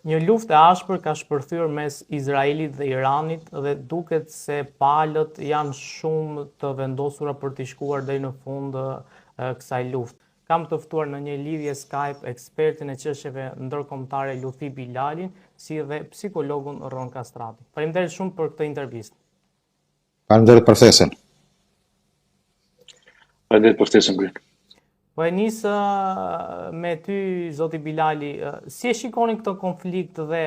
Një luftë e ashpër ka shpërthyer mes Izraelit dhe Iranit dhe duket se palët janë shumë të vendosura për t'i shkuar deri në fund kësaj lufte. Kam të ftuar në një lidhje Skype ekspertin e çështjeve ndërkombëtare Luthi Bilalin, si dhe psikologun Ron Kastrati. Faleminderit shumë për këtë intervistë. Faleminderit për ftesën. Faleminderit për ftesën, Grin. Po e nisë me ty, zoti Bilali, si e shikoni këtë konflikt dhe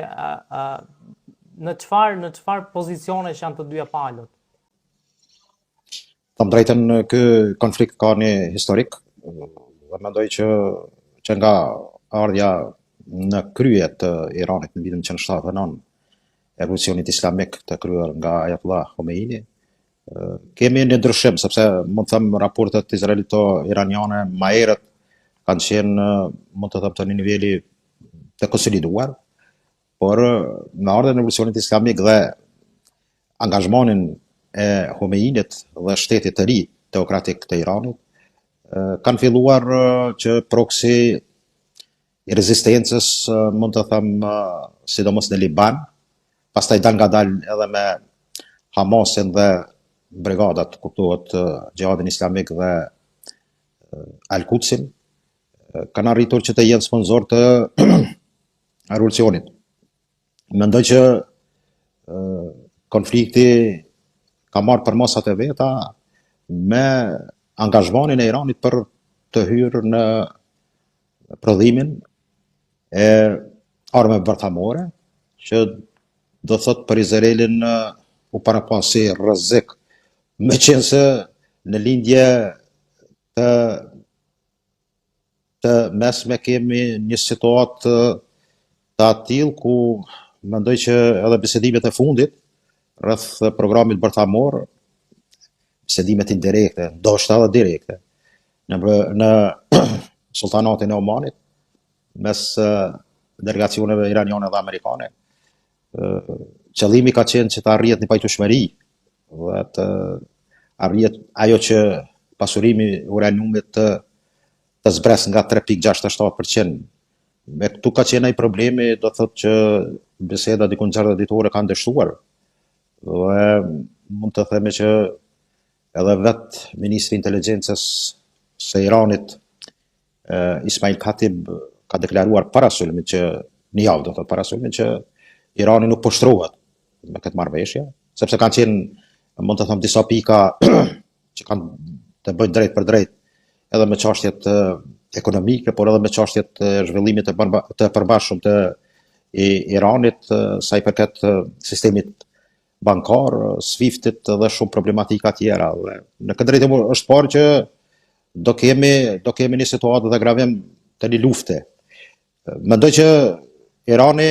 në çfarë pozicionesh janë të dyja palët? Të drejtën, ky konflikt ka një historik, dhe mendoj që nga ardhja në krye të Iranit në vitin 1979, e revolucionit islamik të kryer nga Ayatollah Khomeini, kemi një ndryshim, sepse mund të them raportet izraelito-iraniane më herët kanë qenë, mund të them, të një niveli të konsoliduar, por me ardhen e revolucionit islamik dhe angazhmanin e Khomeinit dhe shtetit të ri teokratik të Iranit, kanë filluar që proksi i rezistencës, mund të them, sidomos në Liban, pastaj dal nga dal edhe me Hamasin dhe brigadat, kuptohet Gjihadin Islamik dhe Al-Qudsin, kanë arritur që të jenë sponsor të revolucionit. Mendoj që konflikti ka marrë për masat e veta me angazhmanin e Iranit për të hyrë në prodhimin e armëve bërthamore, që do thot për Izraelin u parapasi rrezik, me qenë se në lindje të mesme kemi një situatë të atill ku mendoj që edhe bisedimet e fundit rreth programit bërthamor, bisedimet indirekte, ndoshta edhe direkte, në sultanatin e Omanit, mes delegacioneve iraniane dhe amerikane, qëllimi ka qenë që të arrihet një pajtueshmëri dhe të arrihet ajo që pasurimi uraniumit të zbres nga 3.67%. Me këtu ka qenë ai problemi, do thotë që biseda ditore kanë dështuar. Dhe mund të themi që edhe vetë Ministri i Inteligjencës së Iranit, Ismail Khatib, ka deklaruar para sulmit që një javë, do thotë para sulmit, që Irani nuk po shtrohet me këtë marrëveshje, sepse kanë qenë, mund të them, disa pika që kanë të bëjnë drejt për drejt edhe me çështjet ekonomike, por edhe me çështjet e zhvillimit të përbashkëm të Iranit, sa i përket sistemit bankar, Swiftit dhe shumë problematika tjera. Dhe në këtë drejtim është parë që do kemi një situatë dhe gravim të një lufte. Mendoj që Irani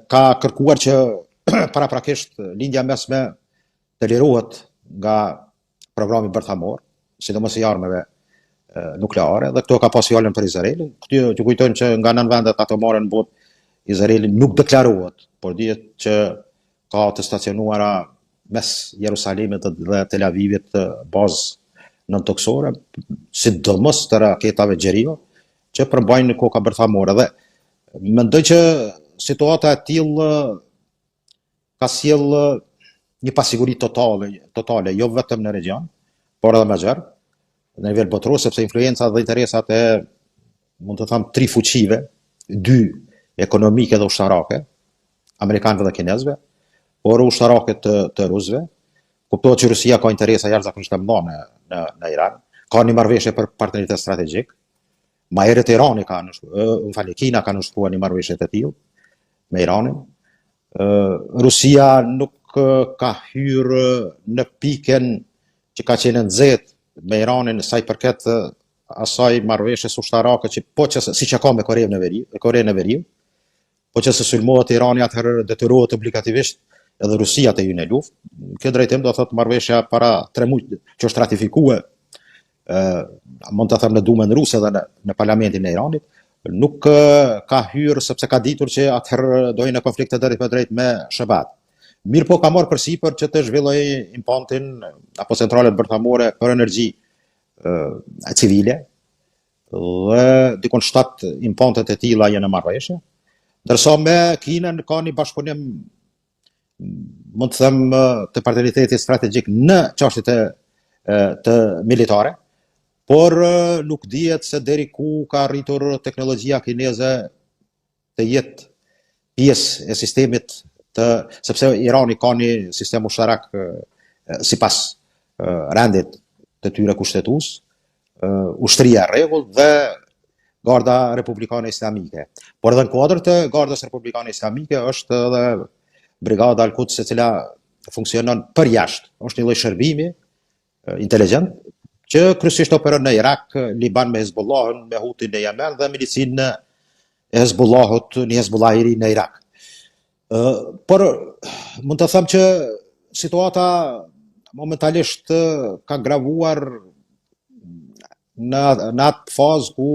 ka kërkuar që paraprakisht lindja mesme të lirohet nga programi bërthamor, sidomos i armëve nukleare, dhe këto ka pas fjalën për Izraelin. Këtu që kujtojmë që nga 9 vendet atomare në botë, Izraeli nuk deklarohet, por dihet që ka të stacionuara mes Jerusalemit dhe Tel Avivit bazë nëntoksore, sidomos të raketave Xheriva, që përmbajnë koka bërthamore. Dhe mendoj që situata e tillë ka sjell një pasiguri totale, jo vetëm në region, por edhe më gjerë, në nivel botror, sepse influenca dhe interesat e, mund të them, 3 fuqive, 2 ekonomike dhe ushtarake, amerikanëve dhe kinezëve, por ushtarake të rusëve. Kuptohet që Rusia ka interesa jashtëzakonisht të mëdha në Iran, ka një marrëveshje për partneritet strategjik. Ma herët Irani Kina ka nënshkruar një marrëveshje të tillë me Iranin. Rusia nuk ka hyrë në pikën që ka qenë nxehtë me Iranin sa i përket asaj marrëveshjes ushtarake që siç e ka me Korenë e Veriut, po që se sulmohet Irani, atëherë detyrohet obligativisht edhe Rusia të hyjë në luftë. Në këtë drejtim do thotë marrëveshja para 3 muaj që është ratifikuar, mund të them në Dumën ruse dhe në parlamentin e Iranit, nuk ka hyrë sepse ka ditur që atëherë do hyjë në konflikt të drejtë për drejtë me Shëbat. Mirë po ka marrë përsipër që të zhvilloj implantin apo centralet bërthamore për energji civile, dhe dikon 7 implantet e tilla janë në marrëveshje. Ndërsa me Kinën ka një bashkëpunim, mund të them, të partneriteti strategjik në çështjet të militare, por nuk dihet se deri ku ka arritur teknologjia kineze të jetë pjesë e sistemit sepse Irani ka një sistem ushtarak sipas rendit të tyre kushtetues, ushtria e rregullt dhe Garda Republikane Islamike. Por edhe në kuadër të Gardës Republikane Islamike është edhe Brigada Al-Quds, e cila funksionon për jashtë. Është një lloj shërbimi inteligjent që kryesisht operon në Irak, Liban me Hezbollahun, me Hutin në Yemen dhe milicinë e Hezbollahut, një Hezbollah i ri në Irak. Por mund të them që situata momentalisht ka gravuar në atë fazë ku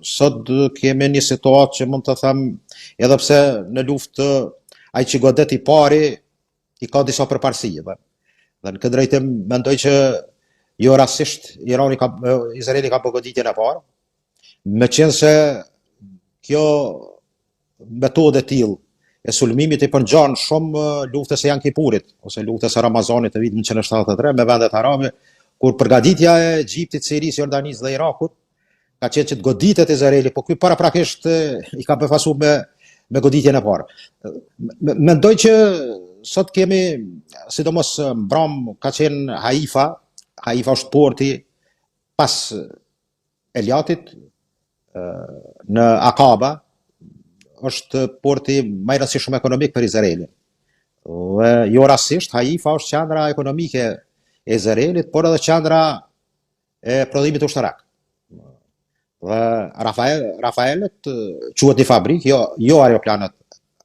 sot kemi një situatë që mund të them, edhe pse në luftë ai që godet i pari i ka disa përparësi. Dhe në këtë drejtim mendoj që jo rastisht Izraeli ka bërë goditjen e parë, meqense kjo metodë e tillë e sulmimit i përngjan shumë luftës së Jan Kipurit ose luftës së Ramazanit të vitit 1973 me vendet arabe, kur përgatitja e Egjiptit, Sirisë, Jordanisë dhe Irakut ka qenë që të goditet Izraeli, po ky paraprakisht i ka befasuar me goditjen e parë. Mendoj që sot kemi, sidomos mbram ka qenë Haifa është porti pas Eliatit në Akaba, është porti më i rëndësishëm ekonomik për Izraelin. Dhe jo rastisht Haifa është qendra ekonomike e Izraelit, por edhe qendra e prodhimit ushtarak. Dhe Rafaelet quhet një fabrikë, jo aeroplanet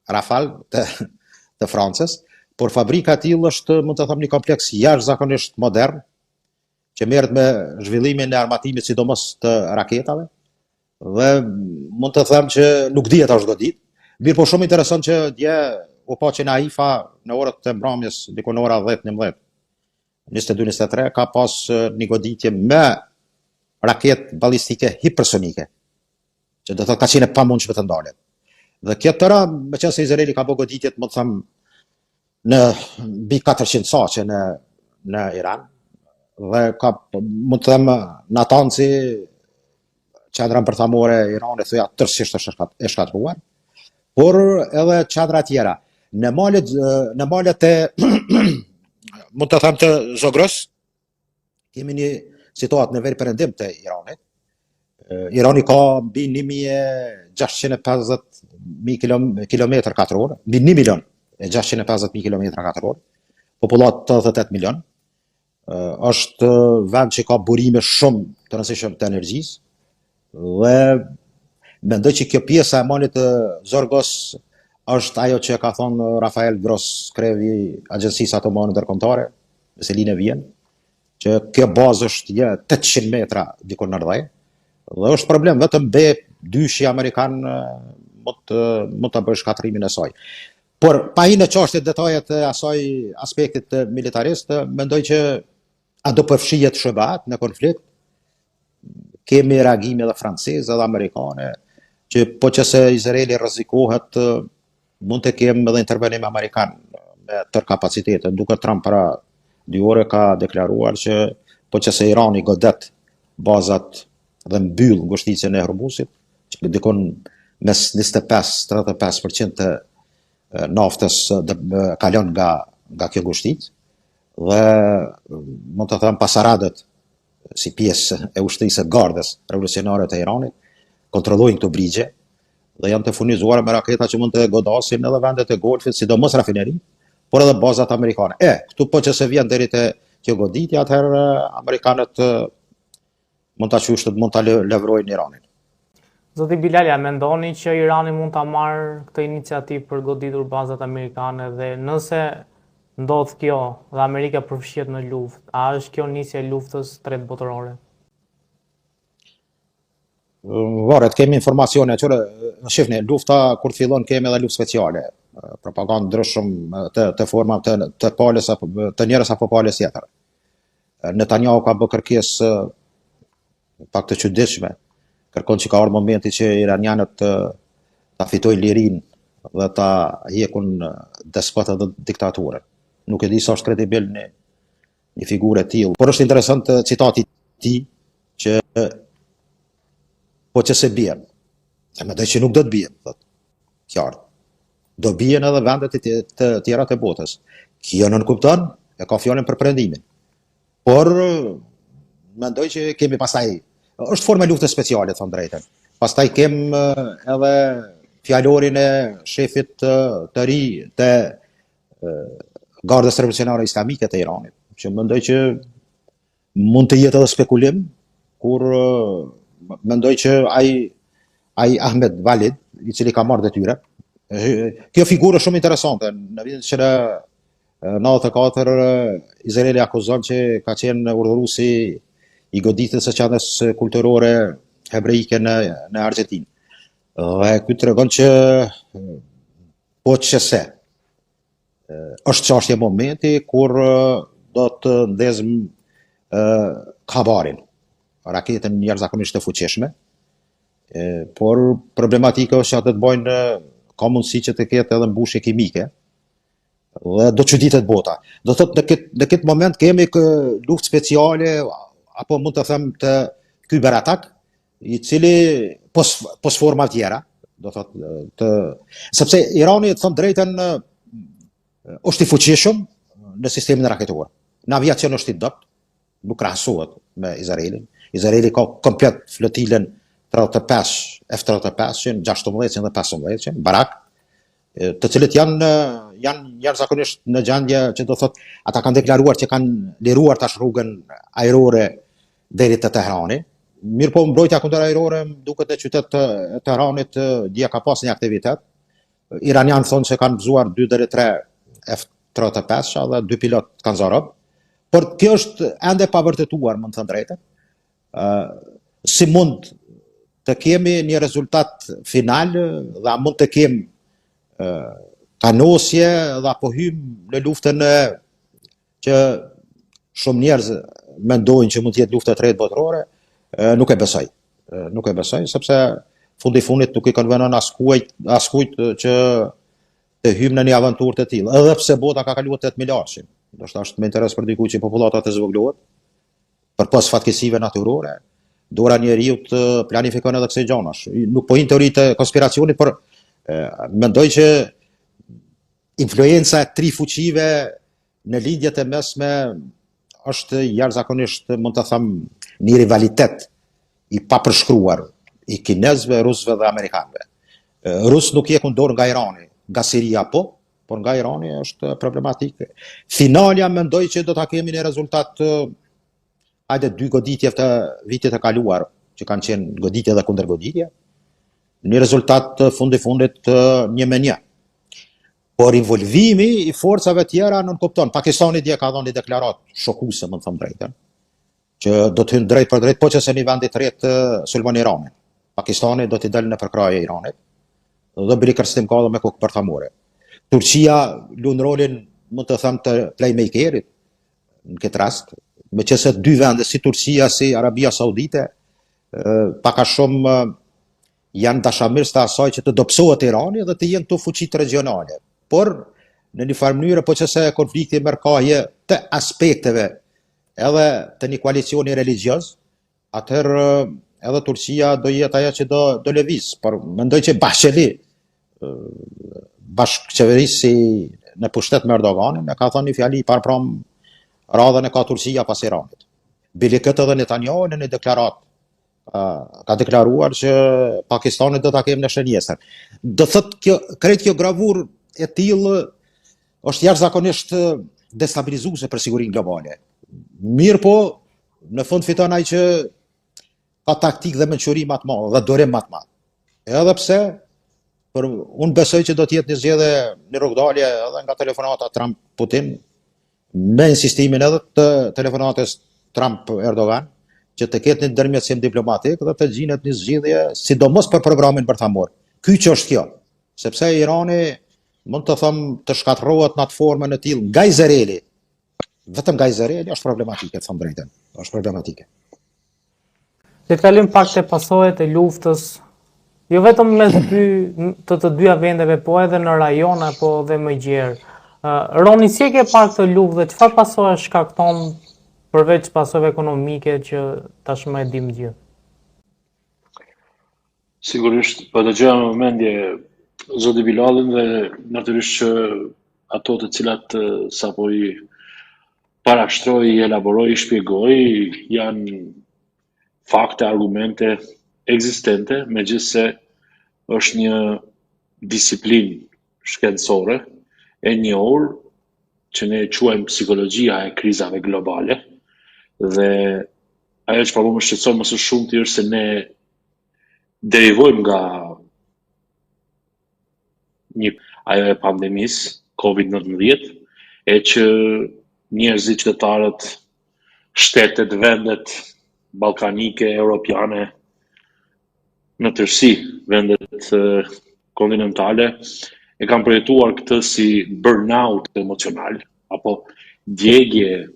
Rafale të Francës, por fabrika e tillë është, mund të them, një kompleks jashtëzakonisht modern, që merret me zhvillimin e armatimit, sidomos të raketave, dhe mund të them që nuk dihet a është godit. Mirë, po shumë interesant që dje u pa që në Haifa në orët e mbrëmjes, diku në ora 10-11, 22-23, ka pas një goditje me raketë ballistike hipersonike, që do të thotë ka qenë e pamundshme të ndalet. Dhe kjo tëra, meqense Izraeli ka bërë goditjet, më të them, në mbi 400 saqe në Iran, dhe ka, mund të them, Natanzi, qendra mbërthamore e Iranit, thoya tërësisht është e shkatruar, por edhe qendra tjera. Në malet e mund të them të Zogrës, kemi një situatë në veriperëndim të Iranit. Irani ka mbi 1.650.000 kilometër katror, mbi 1.650.000 kilometër katror, popullat 88 milion. Është vend që ka burime shumë të rëndësishme të energjisë, dhe mendoj që kjo pjesa e malit të Zorgos është ajo që ka thonë Rafael Gross, krevi Agjencisë Atomare Ndërkombëtare, në Selinë e Vjen, që kjo bazë është 800 metra diku në ardhej, dhe është problem vetëm B-2 amerikan mund të bëjë shkatrimin e saj. Por pa hi në çështjet detajet e asaj aspektit militarist, mendoj që a do përfshihet SHBA në konflikt. Kemi reagime edhe franceze edhe amerikane, që po që se Izraeli rrezikohet, mund të kemë edhe intervenim amerikan me tërë kapacitetin. Duke Trump para 2 ore ka deklaruar që po që se Irani godet bazat dhe mbyll ngushticën e Hormuzit, që dikon mes 25-35% të naftës kalon nga kjo ngushticë, dhe mund të them pasaradët si pjesë e ushtrisë së Gardës Revolucionare të Iranit kontrollojnë këto brigje dhe janë të furnizuara me raketa që mund të godasin edhe vendet e Golfit, sidomos rafineri, por edhe bazat amerikane. Këtu po që se vjen deri te kjo goditje, atëherë amerikanët mund ta levrojnë Iranin. Zoti Bilali, a mendoni që Irani mund ta marrë këtë iniciativë për goditur bazat amerikane, dhe nëse ndodh kjo dhe Amerika përfshihet në luftë, a është kjo nisja e luftës tretë botërore? Varet, kemi informacione, shifni, lufta kur fillon kemi edhe luftë speciale, propagandë ndryshëm të forma të palës të njerëz apo palës tjetër. Netanyahu ka bërë kërkesë pak të çuditshme, kërkon që ka ardhur momenti që iranianët ta fitoj lirin dhe ta hjekun despotët dhe diktaturën. Nuk e di sa është kredibil një figurë e tillë. Por është interesant citati i tij që po që se bien. E mendoj që nuk do të bien, thotë. Qartë. Do bien edhe vendet të tjera të botës. Kjo nuk kupton, e ka fjalën për perëndimin. Por mendoj që kemi pastaj është forma e luftës speciale, thon drejtën. Pastaj kem edhe fjalorin e shefit të ri të Gardës Revolucionare Islamike të Iranit, që mendoj që mund të jetë edhe spekulim, kur mendoj që ai Ahmed Valid, i cili ka marrë detyre, kjo figurë është shumë interesante. Në vitin që në 94 Izraeli akuzon që ka qenë urdhëruesi i goditjes së çantës kulturore hebreike në Argjentinë. Dhe ky tregon që po çse është çështje momenti kur do të ndezm Khabarin, raketën jashtëzakonisht të fuqishme, por problematika është që atë të bojnë ka mundësi që të ketë edhe mbushje kimike, dhe do çuditet bota. Do thotë në këtë moment kemi luftë speciale, apo mund të them të kyberatak, i cili pos forma tjera, do thotë sepse Irani, të them drejtën, është i fuqishëm në sistemin raketor. Në aviacion është i dobët, nuk krahasohet me Izraelin. Izraeli ka komplet flotilën 35, F-35, 16 dhe 15, barak, të cilët janë zakonisht në gjendje që do thotë ata kanë deklaruar që kanë liruar tash rrugën ajrore deri te Teherani. Mirë po mbrojtja kundër ajrore duket në qytet të Teheranit dje ka pas një aktivitet. Iranian thonë se kanë gëzuar 2 deri 3 F-35 dhe 2 pilot kanë zarab. Por kjo është ende pa vërtetuar, më të thënë drejtën. Si mund të kemi një rezultat final dhe mund të kemi kanosje dhe apo hymë në luftën që shumë njerëz mendojnë që mund të jetë lufta e tretë botërore, nuk e besoj. Nuk e besoj, sepse fundi fundit nuk i konvenon askujt që të hymë në një aventurë të tillë, edhe pse bota ka kaluar 8 miliardë. Ndoshta është me interes për dikujt që popullata të zvogëlohet, përpas fatkeqësive natyrore. Dora njeriu të planifikon edhe kësaj gjonash. Nuk po hin teori të konspiracionit, por mendoj që influenca e tri fuqive në lidhjet e mesme është jashtëzakonisht, mund të them, një rivalitet i papërshkruar i kinezëve, rusëve dhe amerikanëve. Rusë nuk jekun dorë nga Irani, nga Siria por nga Irani është problematike. Finalja mendoj që do ta kemi një rezultat, hajde 2 goditje të vitit të kaluar, që kanë qenë goditje dhe kundërgoditje, një rezultat fundit 1-1. Por involvimi i forcave tjera nuk kupton. Pakistani dje ka dhënë një deklaratë shokuese, më thëmë drejtën, që do të hynë drejt për drejt, po që se një vendi të tretë sulmon Iranin. Pakistani do t'i dalë në përkraje Iranit, dhe bëri kërcëtim ka dhe me kokë bërthamore. Turqia luan rolin, mund të them, të playmakerit në këtë rast, me qëse 2 vende si Turqia, si Arabia Saudite, paka shumë janë dashamirës të asaj që të dobësohet Irani dhe të jenë këto fuqit regionale. Por, në një farë mënyrë, po qëse konflikti mërkaje të aspekteve edhe të një koalicioni religios, atëherë edhe Turqia do jetë aja që do lëviz. Por mendoj që Basheli, bashkëqeverisi në pushtet me Erdoganin, e ka thënë një fjali parapram radhën e ka Turqia pas Iranit. Bili këtë edhe Netanyahu në një deklarat ka deklaruar që Pakistani do ta kemë në shënjesër. Do thotë krejt kjo gravur e tillë është jashtëzakonisht destabilizuese për sigurinë globale. Mirë po, në fund fiton ai që ka taktikë dhe mençuri më të madhe dhe durim më të madh. Edhe pse unë besoj që do të jetë një zgjedhje në rrugdalje edhe nga telefonata Trump-Putin, me insistimin edhe të telefonatës Trump-Erdogan, që të ketë një ndërmjetësim diplomatik dhe të gjinet një zgjidhje, sidomos për programin bërthamor. Ky që është kjo, sepse Irani mund të them të shkatërrohet në atë formën e tillë nga Izraeli. Vetëm nga Izraeli është problematike, të them drejtën. Është problematike. Le të kalim pak te pasojat e luftës Jo vetëm mes të dyja vendeve, po edhe në rajone, po dhe më gjerë. Roni, si e ke parë këtë luftë dhe çfarë pasojë shkakton përveç pasojave ekonomike që tashmë e dim gjithë? Sigurisht, po të gjëja në vëmendje zoti Bilalin dhe natyrisht që ato të cilat sapo i parashtroi, i elaboroi, i shpjegoi janë fakte, argumente ekzistente, megjithse është një disiplinë shkencore e njohur që ne e quajmë psikologjia e krizave globale dhe ajo që më shqetëson më së shumti është se ne derivojmë nga ajo e pandemisë COVID-19 e që njerëzit, qytetarët, shtetet, vendet ballkanike, europiane, në tërësi vendet kontinentale e kanë përjetuar këtë si burnout emocional apo djegje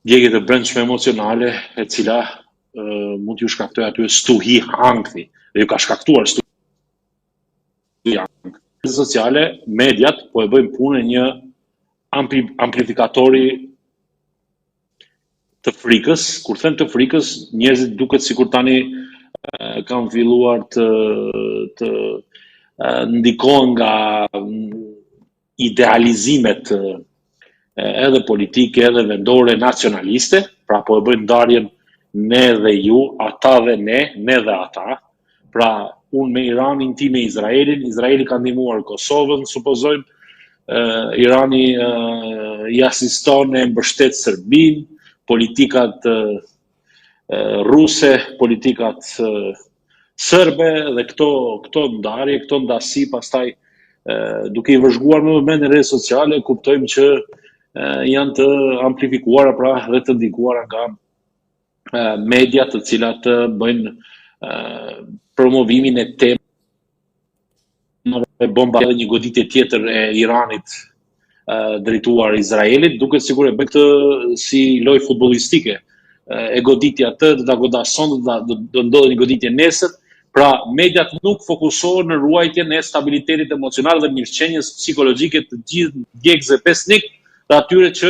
të brendshme emocionale e cila mund t'ju shkaktojë aty stuhi ankthi dhe ju ka shkaktuar stuhi ankthi. Sociale, mediat po e bëjmë punën një amplifikatori të frikës. Kur them të frikës, njerëzit duket sikur tani kanë filluar të ndikohen nga idealizimet edhe politike, edhe vendore, nacionaliste, pra po e bëjnë ndarjen ne dhe ju, ata dhe ne dhe ata. Pra, unë me Iranin, ti me Izraelin, Izraeli ka ndihmuar Kosovën, supozojmë, Irani i asiston e mbështet Serbinë, politikat ruse, politikat serbe dhe këto ndarje, këto ndasi, pastaj duke i vëzhguar me vëmendje rrjetet sociale, kuptojmë që janë të amplifikuara pra dhe të ndikuara nga media të cilat bëjnë promovimin e temave bomba dhe një goditje tjetër e Iranit drejtuar Izraelit, duket sikur e bën këtë si lojë futbollistike. E goditja atë, do ta godason, do ndodhë një goditje nesër. Pra, mediat nuk fokusohen në ruajtjen e stabilitetit emocional dhe mirëqenies psikologjike të gjithë djegësve pesnik dhe atyre që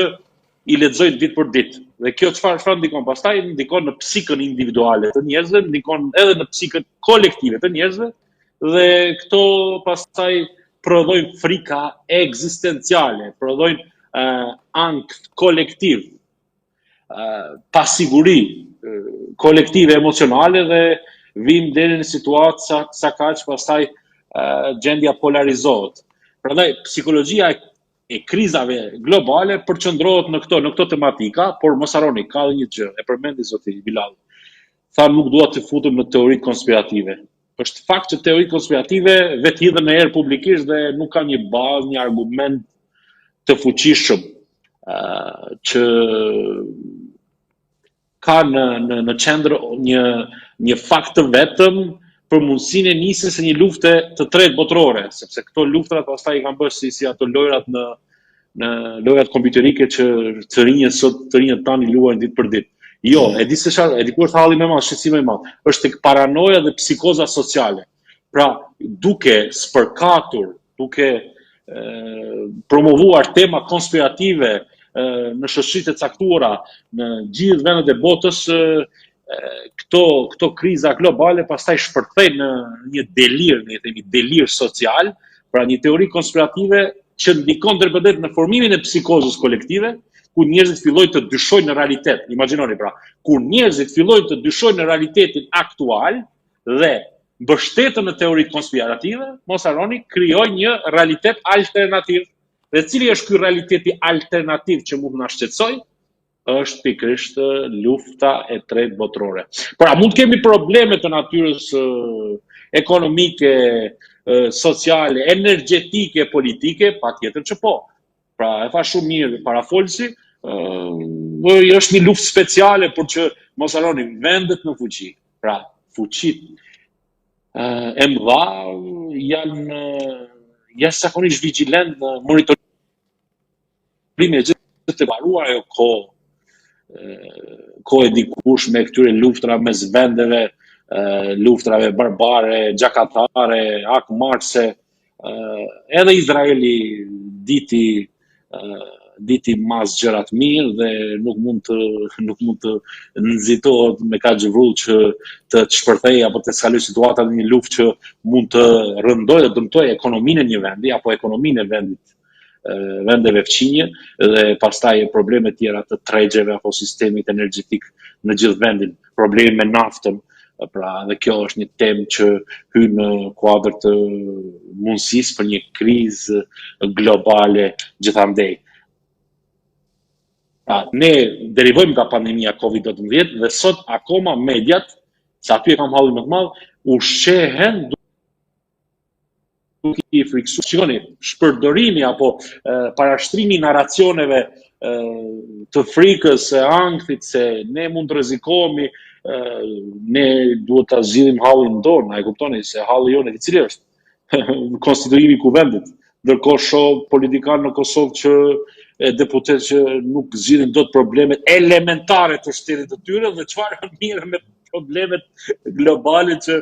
i lexojnë ditë për ditë. Dhe kjo çfarë ndikon? Pastaj ndikon në psikën individuale të njerëzve, ndikon edhe në psikën kolektive të njerëzve dhe këto pastaj prodhojnë frika ekzistenciale, prodhojnë ankth kolektiv, pasiguri kolektive emocionale dhe vim deri në situatë sa kaq pastaj gjendja polarizohet. Prandaj psikologjia e krizave globale përqendrohet në këto tematika, por mos harroni, ka edhe një gjë, e përmendi zoti Bilal. Tha nuk dua të futem në teori konspirative. Është fakt që teori konspirative vetë hidhen në erë publikisht dhe nuk ka një bazë, një argument të fuqishëm që ka në qendër një fakt të vetëm për mundësinë e nisjes së një lufte të tretë botërore, sepse këto luftrat pastaj i kanë bërë si ato lojrat në lojrat kompjuterike që të rinjët tani luajnë ditë për ditë. Jo, e di se çfarë, e di kur thalli më madh, shqetësimi më madh, është tek paranoja dhe psikoza sociale. Pra, duke spërkatur, duke promovuar tema konspirative në shoqëritë të caktuara në gjithë vendet e botës, këto kriza globale pastaj shpërthejnë në një delir, ne themi delir social, pra një teori konspirative që ndikon drejtpërdrajt në formimin e psikozës kolektive, ku njerëzit fillojnë të dyshojnë në realitet. Imagjinoni pra, kur njerëzit fillojnë të dyshojnë në realitetin aktual dhe mbështeten në teoritë konspirative, mos harroni, krijojnë një realitet alternativ. Dhe cili është ky realiteti alternativ që mund na shqetësoj? Është pikërisht lufta e tretë botërore. Pra, mund të kemi probleme të natyrës ekonomike, sociale, energjetike, politike, patjetër që po. Pra, e tha shumë mirë parafolsi, është një luftë speciale, por që mos harroni, vendet në fuqi. Pra, fuqit e mëdha janë jashtëzakonisht vigjilent në monitorime gjithë të mbaruar ajo kohë e dikush me këtyre luftra mes vendeve luftrave barbare, gjakatare, akmarse, edhe Izraeli diti mas gjërat mirë dhe nuk mund të nxitohet me kaq vrull që të shpërthej apo të skaloj situata në një luftë që mund të rëndojë dhe dëmtojë ekonominë e një vendi apo ekonominë e vendeve fqinje dhe pastaj probleme tjera të tregjeve apo sistemit energjetik në gjithë vendin, probleme me naftën. Pra dhe kjo është një temë që hyn në kuadër të mundësisë për një krizë globale gjithandej. Ne derivojmë nga pandemia COVID-19 dhe sot akoma mediat, se aty e kam hallin më të madh, ushqehen duke i friksuar. Shikoni, shpërdorimi apo parashtrimi i narracioneve të frikës, së ankthit, se ne mund të rrezikohemi, ne duhet ta zgjidhim hallin tonë, e kuptoni se halli jonë i cili është konstituimi i kuvendit. Ndërkohë shoh politikanë në Kosovë që deputet që nuk zgjidhin dot problemet elementare të shtetit të tyre dhe çfarë mirë me problemet globale që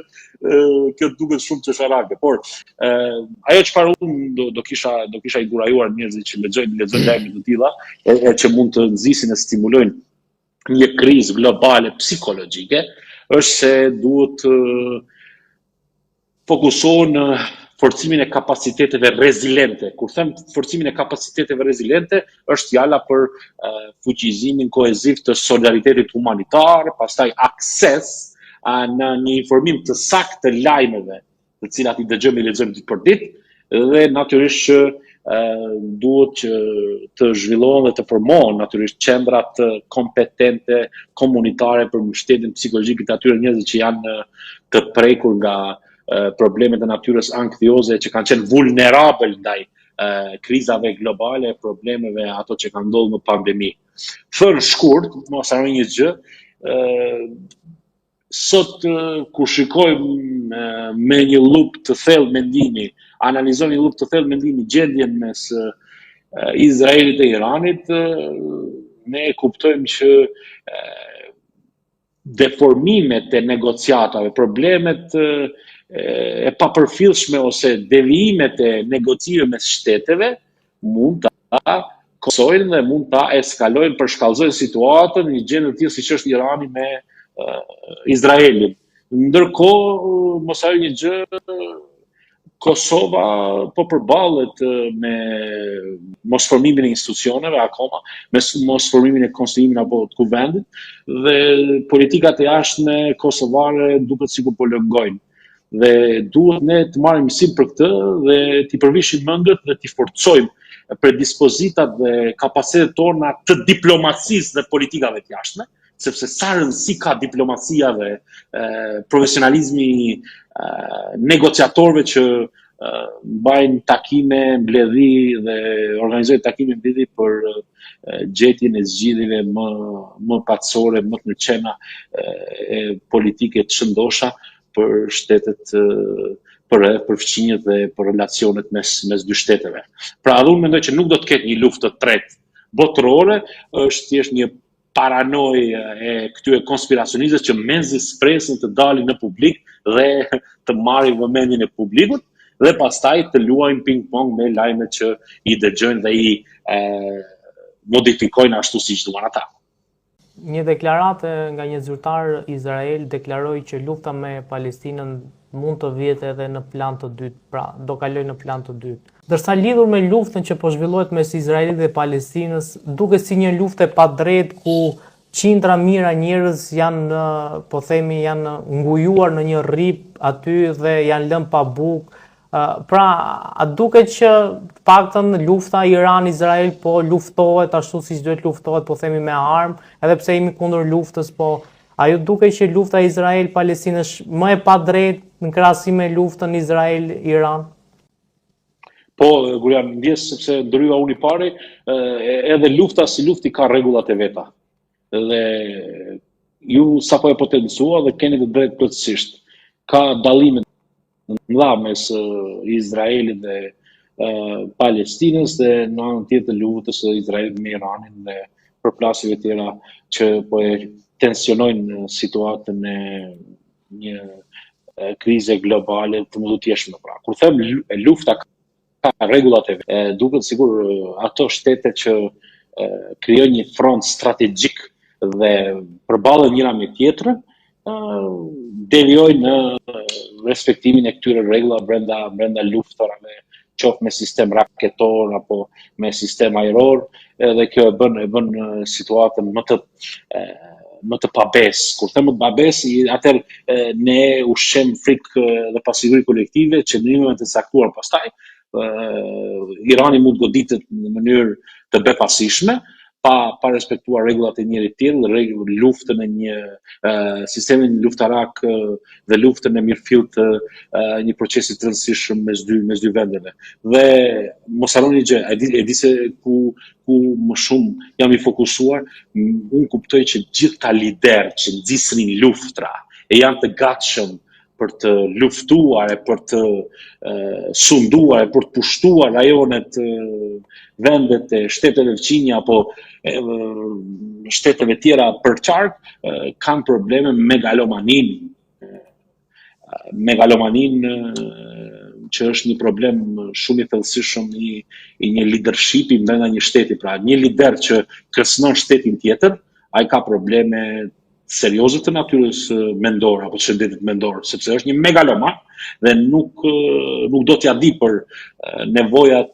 kjo duket shumë çesharake. Por ajo çfarë unë do kisha i gurajuar njerëzit që lexojnë lajme të tilla, që mund të nxisin e stimulojnë një krizë globale psikologjike, është se duhet fokusohen në forcimin e kapaciteteve reziliente. Kur them forcimin e kapaciteteve reziliente, është fjala për fuqizimin koheziv të solidaritetit humanitar, pastaj akses në një informim të saktë të lajmeve, të cilat i dëgjojmë i lexojmë ditë për ditë, dhe natyrisht duhet që të zhvillohen dhe të formohen natyrisht qendrat kompetente komunitare për mbështetjen psikologjike të atyre njerëzve që janë të prekur nga problemet e natyrës anktioze që kanë qenë vulnerabël ndaj krizave globale, problemeve ato që kanë ndodhur në pandemi. Thënë shkurt, mos harroj një gjë, sot kur shikojmë me një lupë të thellë mendimi, analizojmë një lupë të thellë mendimi gjendjen mes Izraelit e Iranit, ne kuptojmë që deformimet e negociatave, problemet e papërfillshme ose devijimet e negocimeve mes shteteve mund ta kosojnë dhe mund ta eskalojnë, përshkallëzojnë situatën në një gjendje të tillë siç është Irani me Izraelin. Ndërkohë, mos harroj një gjë, Kosova po përballet me mosformimin e institucioneve akoma, me mosformimin e konstituimit apo të kuvendit, dhe politikat e jashtme kosovare duket sikur po lëngojnë. Dhe duhet ne të marrim mësim për këtë dhe t'i përvishim mendjet dhe t'i forcojmë predispozitat dhe kapacitetet tona të diplomacisë dhe politikave të jashtme, sepse sa rëndësi ka diplomacia dhe profesionalizmi negociatorëve që mbajnë takime mbledhi dhe organizojnë takime mbledhi për gjetjen e zgjidhjeve më patësore, më të mëlqena e politike të shëndosha për shtetet për fqinjet dhe për relacionet mes dy shteteve. Pra edhe unë mendoj që nuk do të ketë një luftë të tretë botërore, është thjesht një paranoj e këtyre konspiracionistëve që menzis presin të dalin në publik dhe të marrin vëmendjen e publikut dhe pastaj të luajnë ping-pong me lajmet që i dëgjojnë dhe i modifikojnë ashtu siç duan ata. Një deklaratë nga një zyrtar Izrael deklaroi që lufta me Palestinën mund të vijë edhe në plan të dytë, pra do kaloj në plan të dytë. Ndërsa lidhur me luftën që po zhvillohet mes Izraelit dhe Palestinës, duket si një luftë e padrejtë ku qindra mijëra njerëz janë, po themi, janë ngujuar në një rrip aty dhe janë lënë pa bukë. Pra, a duket që paktën lufta Iran-Izrael po luftohet ashtu siç duhet luftohet, po themi me armë, edhe pse jemi kundër luftës, po ajo duket që lufta Izrael-Palestinë është më e padrejtë në krahasim me luftën Izrael-Iran? Po, Gurian, ndjes sepse ndryva unë i pari, edhe lufta si lufti ka rregullat e veta. Dhe ju sapo e potencua dhe keni të drejtë plotësisht. Ka dallime nga mes Izraelit dhe Palestinës dhe në anën tjetër luftës së Izraelit me Iranin dhe përplasjeve tjera që po e tensionojnë situatën e një krize globale të mëdhutjeshme. Pra, kur them lufta ka rregullat e vet, duket sikur ato shtete që krijojnë një front strategjik dhe përballen njëra me tjetrën, devijojnë në respektimin e këtyre rregullave brenda luftarave, qoftë me sistem raketor apo me sistem ajror, edhe kjo e bën situatën më të pabes. Kur them më të pabes, atëherë ne ushqem frikë dhe pasiguri kolektive, qëndrime të caktuar pastaj. Irani mund goditet në mënyrë të bepasishme, pa respektuar rregullat e njëri tjetrit, luftën e sistemin luftarak dhe luftën e mirëfillt të një procesi të rëndësishëm mes dy vendeve. Dhe mos harroni gjë, e di se ku më shumë jam i fokusuar, unë kuptoj që gjithë ta lider që nxisnin luftra e janë të gatshëm për të luftuar e për të sunduar e për të pushtuar rajonet, vendet e shteteve fqinje apo shteteve tjera për qark, kanë probleme me megalomanin që është një problem shumë i thellësishëm i një leadershipi brenda një shteti. Pra, një lider që kërcënon shtetin tjetër, ai ka probleme serioze të natyrës mendore apo të shëndetit mendor, sepse është një megaloman dhe nuk do t'ja di për nevojat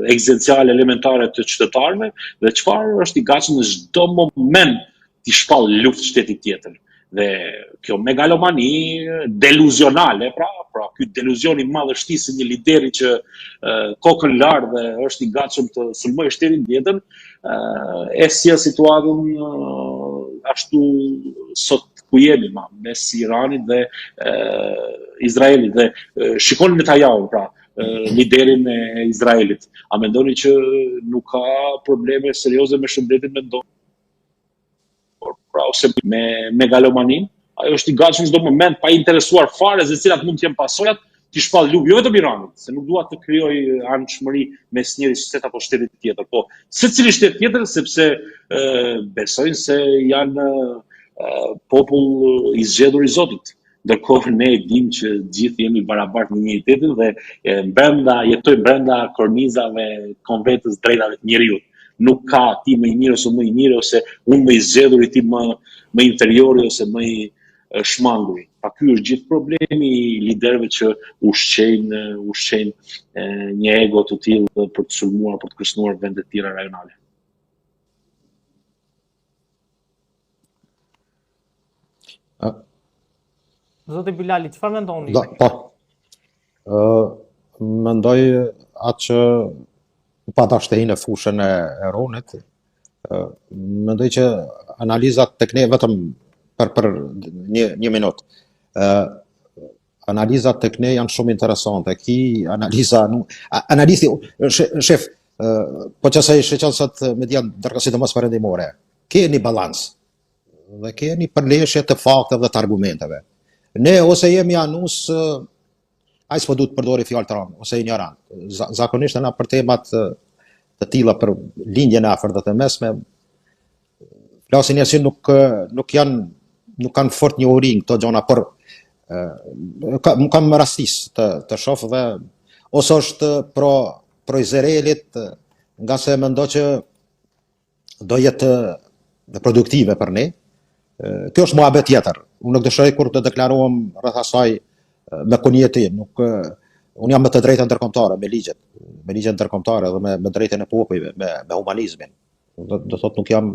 ekzistenciale elementare të qytetarëve dhe çfarë është i gatshëm në çdo moment t'i shpall luftë shtetit tjetër. Dhe kjo megalomani deluzionale, pra ky deluzion i madhështisë një lideri që kokën larë dhe është i gatshëm të sulmojë shtetin tjetër, e sjell situatën ashtu sot ku jemi mes Iranit dhe Izraelit dhe shikoni Netanyahu, pra liderin e Izraelit. A mendoni që nuk ka probleme serioze me shëndetin mendor? Pra, ose me megalomanin, ajo është i gatshëm çdo moment, pa interesuar fare se cilat mund të jenë pasojat, t'i shpall luftë, jo vetëm Iranit, se nuk dua të krijoj anëshmëri mes njëri shtet apo shtetit tjetër, po secili shtet tjetër, sepse besojnë se janë popull i zgjedhur i Zotit. Ndërkohë ne e dimë që gjithë jemi barabartë në njëjtetin dhe jetojmë brenda kornizave konventës drejtave të njeriut. Nuk ka ti më i mirë ose më i mirë, ose unë më i zgjedhur i ti më inferiori ose më i shmanguri. Pa ky është gjithë problemi i liderëve që ushqejnë një ego të tillë për të sulmuar, për të kërcënuar vende të tjera rajonale. Zoti Bilali, çfarë mendoni? Mendoj atë që pa ta shtehin në fushën e Ronit. Mendoj që analizat tek ne vetëm për një minutë. Analizat tek ne janë shumë interesante. Analisti, shef, po që se i shqeqen sot media ndërkohësisht mos perëndimore. Ke një balans dhe ke një përleshje të fakteve dhe të argumenteve. Ne ose jemi anus, ai s'po duhet të përdori fjalë të rënda, ose ignorant. Zakonisht na për temat të tilla, për lindjen e afërt dhe të mesme, flasin njerëz që nuk kanë fort njohuri këto gjëra, por më kam rastis të shoh dhe ose është pro Izraelit, nga se mendoj që do jetë produktive për ne. Kjo është muhabet tjetër. Unë nuk dëshiroj kur të deklarohem rreth asaj me kunjetin. Unë jam me të drejtën ndërkombëtare, me ligjet ndërkombëtare dhe me drejtën e popujve, me humanizmin. Do thotë nuk jam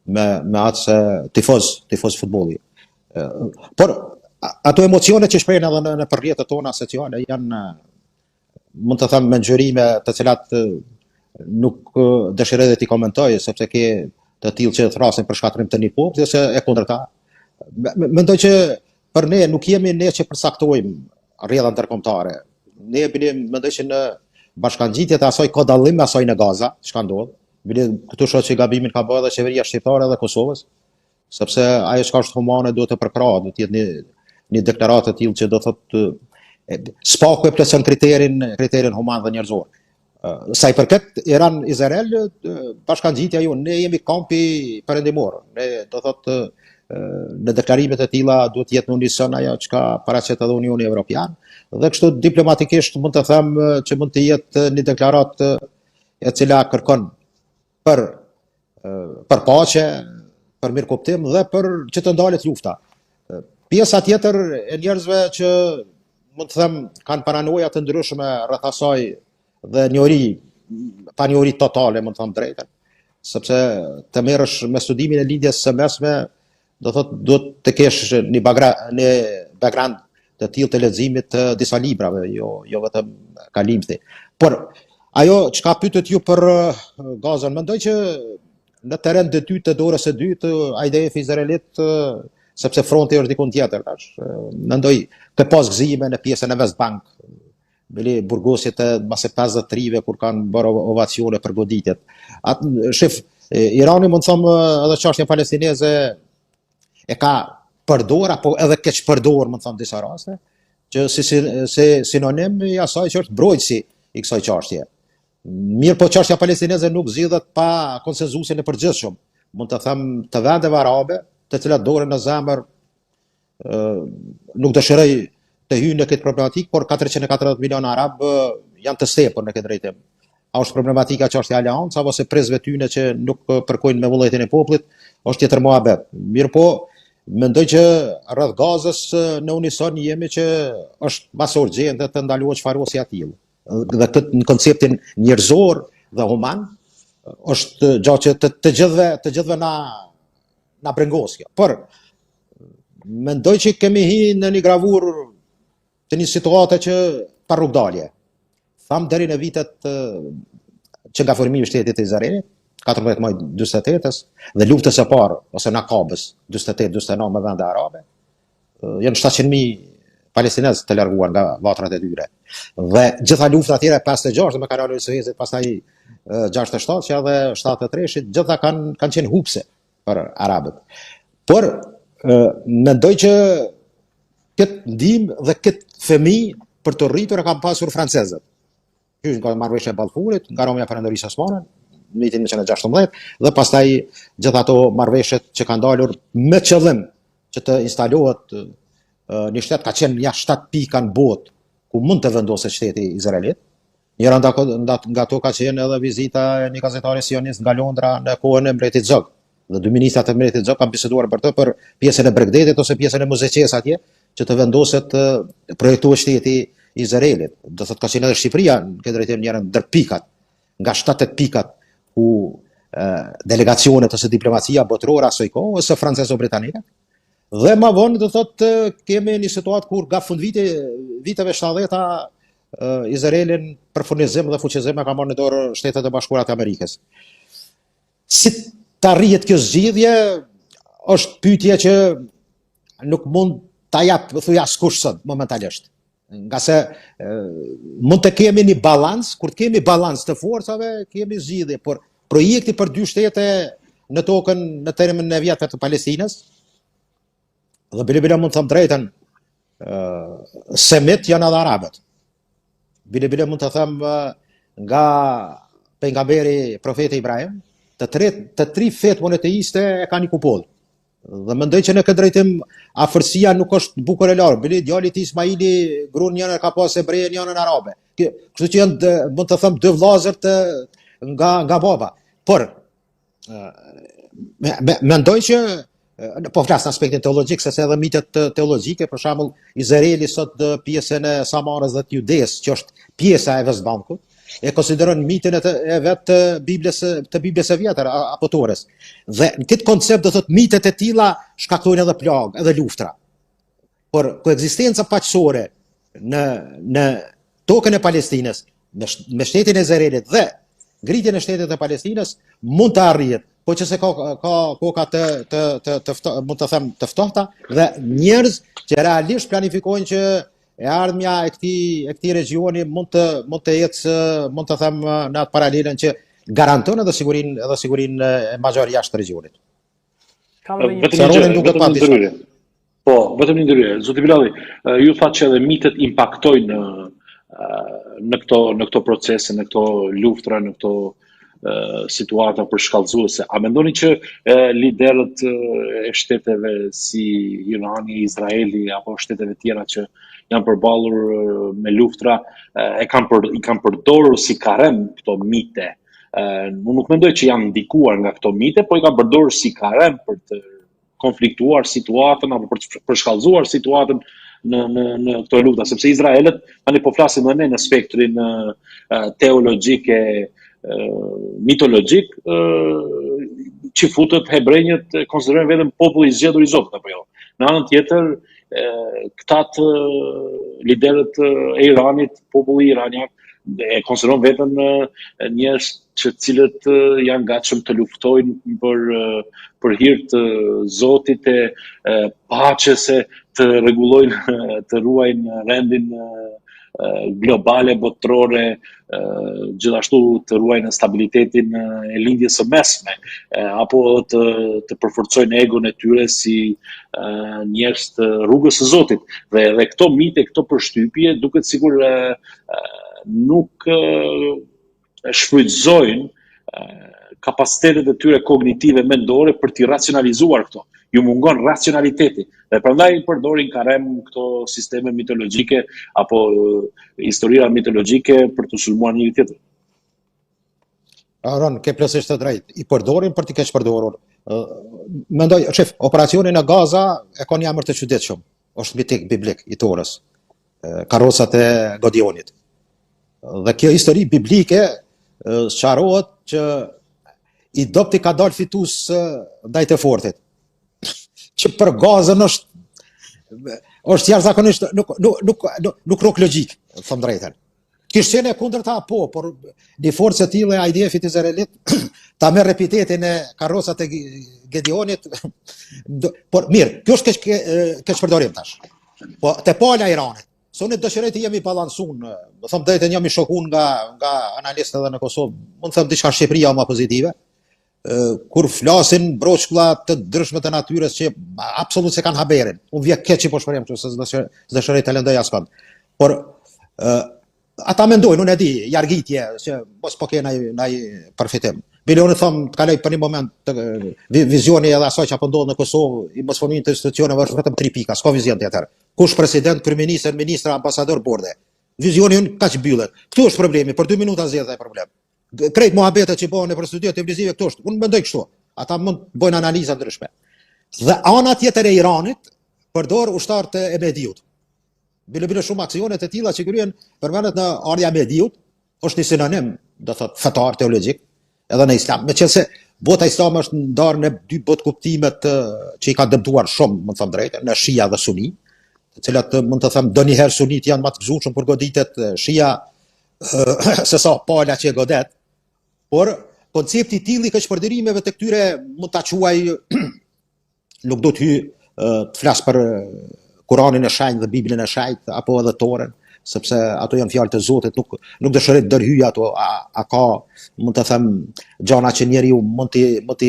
me atë se tifoz futbolli. Por ato emocione që shprehin edhe në përrjetet tona sociale janë, mund të them, menxhërime të cilat nuk dëshiroj të i komentoj, sepse ke të tillë që thrasin për shkatrim të një populli ose e kundërta. Mendoj që për ne nuk jemi ne që përcaktojmë rrjedha ndërkombëtare. Ne mendoj që në bashkangjitjet e asaj ka dallim me asaj në Gaza, çka ndodh. Këtu shoh që gabimin ka bërë edhe qeveria shqiptare dhe Kosovës, sepse ajo çka është humane duhet të përkrahet, duhet të jetë një deklaratë të tillë që do thotë spaku e plotson kriterin human dhe njerëzor. Sa i përket Iran-Izrael, bashkangjitja jonë, ne jemi kampi perëndimor. Ne do thotë në deklarimet e tilla duhet jetë në unison ajo çka paraqet edhe Unioni Evropian, dhe kështu diplomatikisht mund të them që mund të jetë një deklaratë e cila kërkon për paqe, për mirëkuptim dhe për që të ndalet lufta. Pjesa tjetër e njerëzve që mund të them kanë paranoja të ndryshme rreth asaj dhe pa njohuri totale, mund të them drejtën, sepse të merresh me studimin e lidhjes së mesme, do thotë duhet të kesh një background të tillë të leximit të disa librave, jo vetëm kalimthi. Por ajo çka pyetët ju për Gazën, mendoj që në terren të dytë të dorës së dytë, IDF izraelit, sepse fronti është dikun tjetër tash. Mendoj të pas gëzime në pjesën e Westbank, bile burgosit e mbase 53-ve kur kanë bërë ovacione për goditjet. Shef, Irani mund të them edhe çështja palestineze e ka përdor apo edhe keq përdor, mund të them disa raste, që si sinonim i asaj që është mbrojtësi i kësaj çështje. Mirë, po çështja palestineze nuk zgjidhet pa konsenzusin e përgjithshëm. Mund të them të vendeve arabe, të cilat dorën në zemër nuk dëshiroj të hyjnë në këtë problematikë, por 440 milion arab janë të stepur në këtë drejtim. A është problematika çështja e aleancë apo se prezve tyne që nuk përkojnë me vullnetin e popullit, është tjetër mohabet. Mirë, po mendoj që rreth Gazës në unison jemi që është mas urgjente të ndalohet çfarësi e tillë. Dhe këtë në konceptin njerëzor dhe human është gjatë që të gjithëve na brengos kjo. Por mendoj që kemi hyrë në një gravur të një situate që pa rrugdalje. Tham deri në vitet që nga formimi i shtetit të Izraelit, 14 maj 48-s, dhe luftës së parë ose Nakabës 48-49 me vende arabe, janë 700.000 palestinezë të larguar nga vatrat e dyre. Dhe gjitha luftat tjera 56 me kanalin e Suezit, pastaj 67 që edhe 73-shit, gjitha kanë qenë hupse për arabët. Por mendoj që këtë ndihmë dhe këtë fëmijë për të rritur e kanë pasur francezët. Nga marrëveshja e Balfurit, nga Romja Perandorisë Osmane, në vitin 1916, dhe pastaj gjithë ato marrëveshjet që kanë dalur me qëllim që të instalohet një shtet, ka qenë ja 7 pika në botë ku mund të vendoset shteti Izraelit. Njëra nga to ka qenë edhe vizita e një gazetari sionist nga Londra në kohën e mbretit Zog. Dhe dy ministrat e mbretit Zog kanë biseduar për të, për pjesën e Bregdetit ose pjesën e Muzeqes atje, që të vendoset projektohet shteti Izraelit. Do thotë ka qenë edhe Shqipëria në këtë drejtim njëra ndër pikat, nga 7-8 pikat ku delegacionet ose diplomacia botërore asoj kohë ose francezo-britanike. Dhe më vonë do thotë kemi një situatë kur nga fund viteve 70-ta Izraelin për furnizim dhe fuqizim ka marrë në dorë Shtetet e Bashkuara të Amerikës. Si të arrihet kjo zgjidhje është pyetje që nuk mund ta jap thuaj askush sot momentalisht. Nga se mund të kemi një balans, kur të kemi balans të forcave, kemi zgjidhje, por projekti për dy shtete në tokën në termin e vjetër të Palestinës, dhe bile mund të them drejtën, semit janë edhe arabët. Bile mund të them nga pejgamberi profeti Ibrahim, të tri fetë monoteiste e ka një kupoll. Dhe mendoj që në këtë drejtim afërsia nuk është bukur e larë. Bile djalit Ismaili gruan njënën ka pas hebreje, njënën arabe. Kështu që janë mund të them dy vllazër nga baba. Por mendoj që po flas në aspektin teologjik, se edhe mitet teologjike, për shembull Izraeli sot pjesën e Samarës dhe të Judes, që është pjesa e Westbankut, e konsideron mitin e vetë të Biblës së vjetër apo Torës. Dhe në këtë koncept do thotë mitet e tilla shkaktojnë edhe plagë, edhe luftra. Por koekzistenca paqësore në tokën e Palestinës me shtetin e Izraelit dhe ngritjen e shtetit të Palestinës mund të arrihet, po që se ka koka mund të them të ftohta dhe njerëz që realisht planifikojnë që e ardhmja e këtij regjioni mund të jetë, mund të them, në atë paralelën që garanton edhe sigurinë e mazhar jashtë regjonit. Vetëm një ndërhyrje. Zoti Bilali, ju thatë që edhe mitet impaktojnë në këto procese, në këto luftra, në këto situata përshkallëzuese. A mendoni që liderët e shteteve si Irani, Izraeli apo shteteve tjera që janë përballur me luftra i kanë përdorur si karem këto mite? Unë nuk mendoj që janë ndikuar nga këto mite, po i kanë përdorur si karem për të konfliktuar situatën apo për të përshkallëzuar situatën në këto lufta, sepse Izraelet tani po flasim edhe në spektrin teologjik e mitologjik, që futët hebrejët konsiderojnë vetëm populli i zgjedhur i Zotit apo jo. Në anën tjetër, këtat liderët e Iranit, populli iranian, e konsideron vetëm njerëz që cilët janë gatshëm të luftojnë për hir të Zotit e paqes, të rregullojnë, të ruajnë rendin globale, botërore, gjithashtu të ruajnë stabilitetin e lindjes së mesme, apo të përforcojnë egon e tyre si njerëz të rrugës së Zotit. Dhe këto mite, këto përshtypje, duket sikur nuk shfrytëzojnë kapacitetet e tyre kognitive mendore për t'i racionalizuar këto. Ju mungon racionaliteti dhe prandaj përdorin karem këto sisteme mitologjike apo historira mitologjike për të sulmuar njëri tjetrin. Aron, ke plotësisht të drejtë. I përdorin për t'i keq përdorur. Mendoj, shef, operacioni në Gaza e ka një emër të çuditshëm. Është mitik biblik i Torës. Karrocat e Godionit. Dhe kjo histori biblike sqarohet që i dopti ka dalë fitues ndaj të fortit. Që për Gazën është jashtëzakonisht nuk rok logjik, them drejtën. Kishte qenë kundërta po, por një forcë e tillë e IDF-it izraelit ta merr repitetin e karrocat e Gedionit. Por mirë, kjo është keq përdorim tash. Po te pala e Iranit. Sonë dëshiroj të jemi balansuar, do them drejtën jam i shokuar nga analistët edhe në Kosovë. Mund të them diçka Shqipëria më pozitive. Kur flasin broçkulla të ndryshme të natyrës që absolutisht se kanë haberin. Unë vjen keq i poshpërim këtu se dëshiroj të lëndoj askënd. Por ata mendojnë, unë e di, jargitje që mos po ke ndaj përfitim. Bilioni thon të kaloj për një moment vizioni edhe asaj që apo ndodh në Kosovë, i mos formimin të institucioneve është vetëm 3 pika, s'ka vizion tjetër. Kush president, kryeminist, ministra, ambasador, borde. Vizioni unë kaq mbyllet. Këtu është problemi, për 2 minuta zgjedh ai problem. Krejt muhabetet që bëhen për studiat televizive këtu është. Unë mendoj kështu. Ata mund të bëjnë analiza ndryshme. Dhe ana tjetër e Iranit përdor ushtarët e Mediut. Bile shumë aksione të tilla që kryen përmendet në ardha e Mediut, është një sinonim, do thotë fetar teologjik, edhe në Islam. Meqense bota islame është ndarë në 2 botë kuptimet që i ka dëmtuar shumë, më të them drejtën, në Shia dhe Suni, të cilat mund të them donjëherë sunit janë më të gëzuar për goditet Shia se sa pala që e godet. Por koncepti i tillë i keqpërdorimeve të këtyre mund ta quaj nuk do të flas për Kuranin e shenjtë dhe Biblën e shenjtë apo edhe Torën, sepse ato janë fjalë të Zotit, nuk dëshiroj të ndërhyj ato, a ka mund të them gjëra që njeriu mund të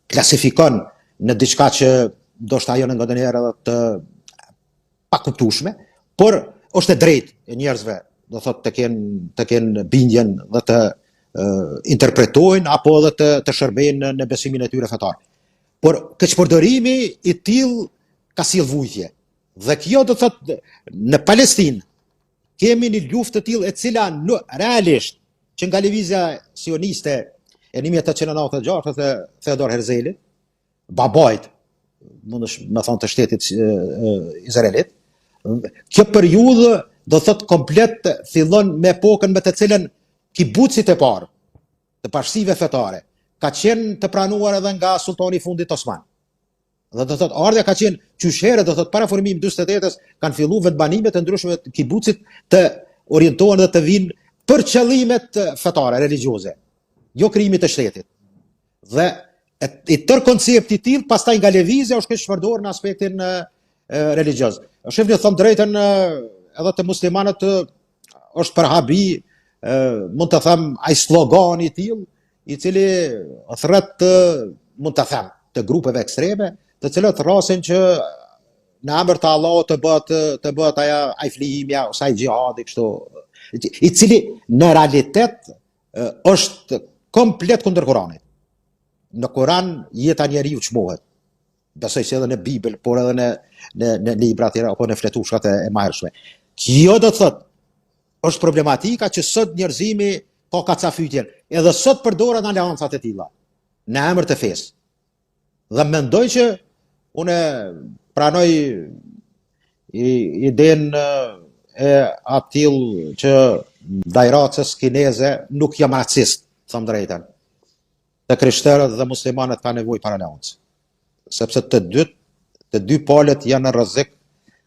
klasifikon në diçka që ndoshta ajo në ndonjëherë edhe të pakuptueshme, por është e drejtë e njerëzve, do thotë të kenë bindjen dhe të interpretojnë apo edhe të shërbejnë në besimin e tyre fetar. Por keqpërdorimi i tillë ka sill vujtje. Dhe kjo do thotë në Palestinë kemi një luftë të tillë e cila realisht që nga lëvizja sioniste e 1896 të Theodor Herzli, babait, mundesh me thonë të shtetit izraelit, kjo periudhë do thotë komplet fillon me epokën me të cilën kibucit e parë të bashkësive fetare ka qenë të pranuar edhe nga sultani i fundit Osman. Dhe do thotë ardha ka qenë qyshherë, do thotë para formimit 48-s kanë filluar vetbanimet e ndryshme të kibucit të orientohen dhe të vinë për qëllimet fetare, religjioze, jo krijimit të shtetit. Dhe i tërë koncepti i tillë pastaj nga lëvizja është keqpërdorur në aspektin religjioz. Shefni thon drejtën edhe të muslimanët është për habi, mund të them ai slogan i tillë i cili thret mund të them të grupeve ekstreme, të cilët rrasin që në emër të Allahut të bëhet ai flijimja ose ai xhihadi kështu, i cili në realitet është komplet kundër Kuranit. Në Kuran jeta e njeriu çmohet. Besoj se edhe në Bibël, por edhe në libra tjera apo në fletushkat e mahershme. Kjo do të thotë është problematika që sot njerëzimi ka kacafytjen. Edhe sot përdoren aleancat e tilla në emër të fesë. Dhe mendoj që unë pranoj idenë e atill që dajracës kineze nuk jam racist, thëmë drejten. Të krishterët dhe muslimanët ka nevojë para aleancë. Sepse të dy palët janë në rrezik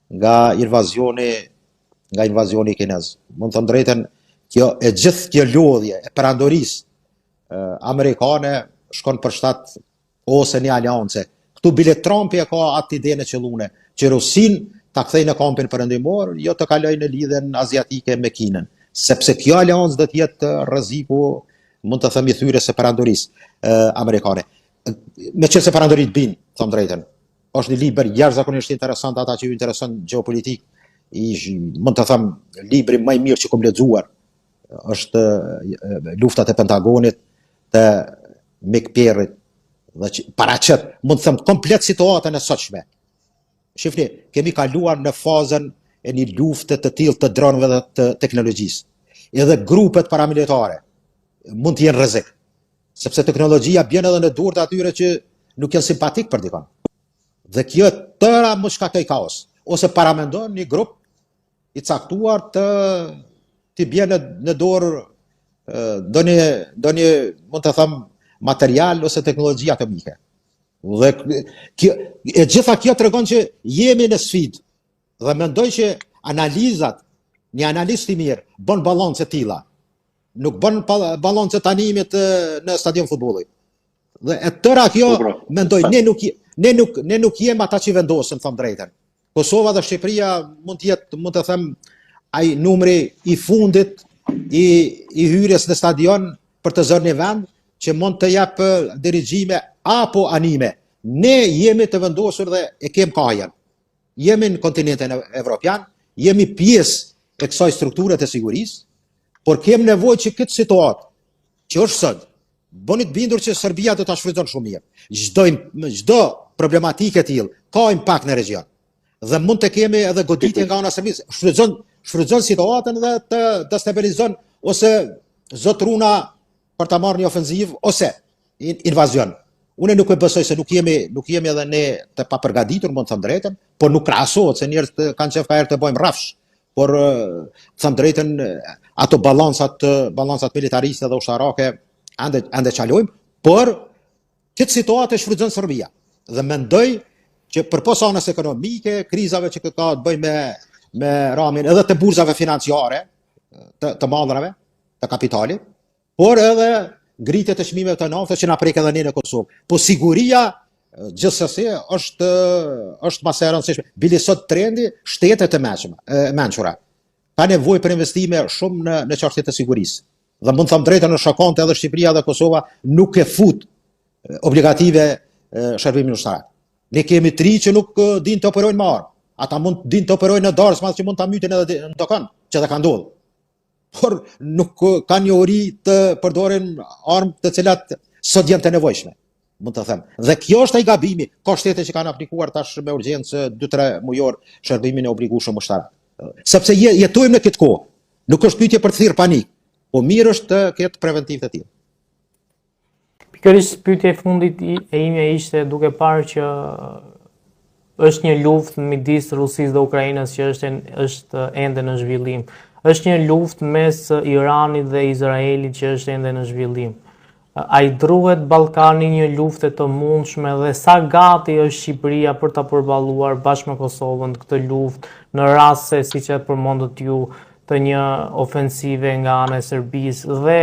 nga invazioni kinez. Mund të thëmë drejten, gjithë kjo lodhje e perandorisë amerikane shkon për shtat ose një aleance. Këtu bile Trumpi e ka atë idenë e qëllune, që Rusin ta kthej në kampin perëndimor, jo të kaloj në lidhjen aziatike me Kinën. Sepse kjo aleancë do të jetë rreziku, mund të themi thyrës së perandorisë amerikane. Me që se perandorit bin, thëmë drejten, është një libër jashtëzakonisht interesant, ata që ju intereson geopolitik, mund të thëmë libri më i mirë që kom lexuar është Luftat e Pentagonit të Mick Perryt, dhe që paraqet mund të thëmë komplet situatën e sotshme. Shifni, kemi kaluar në fazën e një lufte të tillë të dronëve dhe të teknologjisë. Edhe grupet paramilitare mund të jenë rrezik, sepse teknologjia bjen edhe në dorë të atyre që nuk janë simpatik për dikon. Dhe kjo tëra më shkaktoi kaos. Ose paramendon një grup i caktuar të bjen në dorë ndonjë mund të them material ose teknologji atomike. Dhe e gjitha kjo tregon që jemi në sfidë. Dhe mendoj që një analist i mirë bën ballance të tilla. Nuk bën ballance të animit në stadion futbolli. Dhe e tëra kjo mendoj ne nuk jemi ata që vendosin, thëmë drejten. Kosova dhe Shqipëria mund të them ai numri i fundit i hyrjes në stadion për të zënë një vend që mund të jap dirigjime apo anime. Ne jemi të vendosur dhe e kem kajen. Jemi në kontinentin evropian, jemi pjesë e kësaj strukture të sigurisë, por kem nevojë që këtë situatë që është sot, bëni të bindur që Serbia do ta shfrytëzon shumë mirë. Çdo problematikë e tillë ka impakt në region. Dhe mund të kemi edhe goditje nga ana e Serbisë, shfrytëzon situatën dhe të destabilizon ose zotruna për ta marrë një ofenziv ose invazion. Unë nuk e besoj se nuk jemi edhe ne të papërgatitur, mund të them drejtën, por nuk krahasohet se njerëzit kanë qef ka herë të bëjmë rrafsh, por them drejtën ato balancat militariste dhe ushtarake ande qalojmë, por këtë situatë e shfrytëzon Serbia. Dhe mendoj që përpos anës ekonomike, krizave që ka të bëjmë me ramin edhe të burzave financiare, të madhrave, të kapitalit, por edhe ngritjet e çmimeve të naftës që na prek edhe ne në Kosovë. Po siguria gjithsesi është më e rëndësishme. Bili sot trendi shtetet e mençura ka nevojë për investime shumë në çështjet e sigurisë. Dhe mund të them drejtën, në shokante edhe Shqipëria dhe Kosova nuk e fut obligative shërbimin ushtarak. Ne kemi tri që nuk din të operojnë me armë. Ata mund din të operojnë në darës, madh që mund ta mytin edhe në dokën, që ata kanë ndodhur. Por nuk kanë një uri të përdorin armë të cilat sot janë të nevojshme, mund të them. Dhe kjo është ai gabimi. Ka shtete që kanë aplikuar tash me urgjencë 2-3 mujor shërbimin e obligueshëm ushtarak. Sepse jetojmë në këtë kohë. Nuk është pyetje për të thirrë panik, po mirë është të ketë preventiv të tillë. Pikërisht pyetja e fundit e ime ishte duke parë që është një luftë midis Rusisë dhe Ukrainës që është ende në zhvillim. Është një luftë mes Iranit dhe Izraelit që është ende në zhvillim. A i druhet Ballkani një lufte të mundshme dhe sa gati është Shqipëria për ta përballuar bashkë me Kosovën këtë luftë në rast se, siç e përmendët ju, të një ofensive nga ana e Serbisë dhe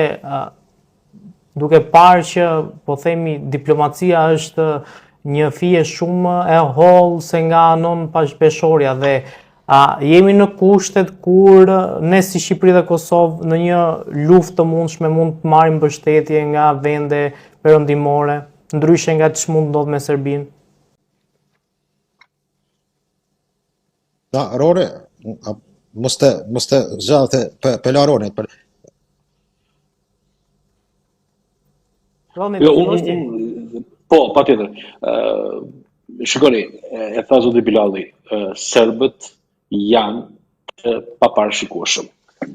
duke parë që po themi diplomacia është një fije shumë e hollë se nga anon peshorja dhe jemi në kushtet kur ne si Shqipëri dhe Kosovë në një luftë të mundshme mund të marrim mbështetje nga vende perëndimore, ndryshe nga ç'mund mund ndodh me Serbinë? Da, Rone, mos të zgjate pelarone. Roni, Jo, do fillosh ti? po, patjetër. Shikoni, e tha zoti Bilali, serbët janë të paparashikueshëm.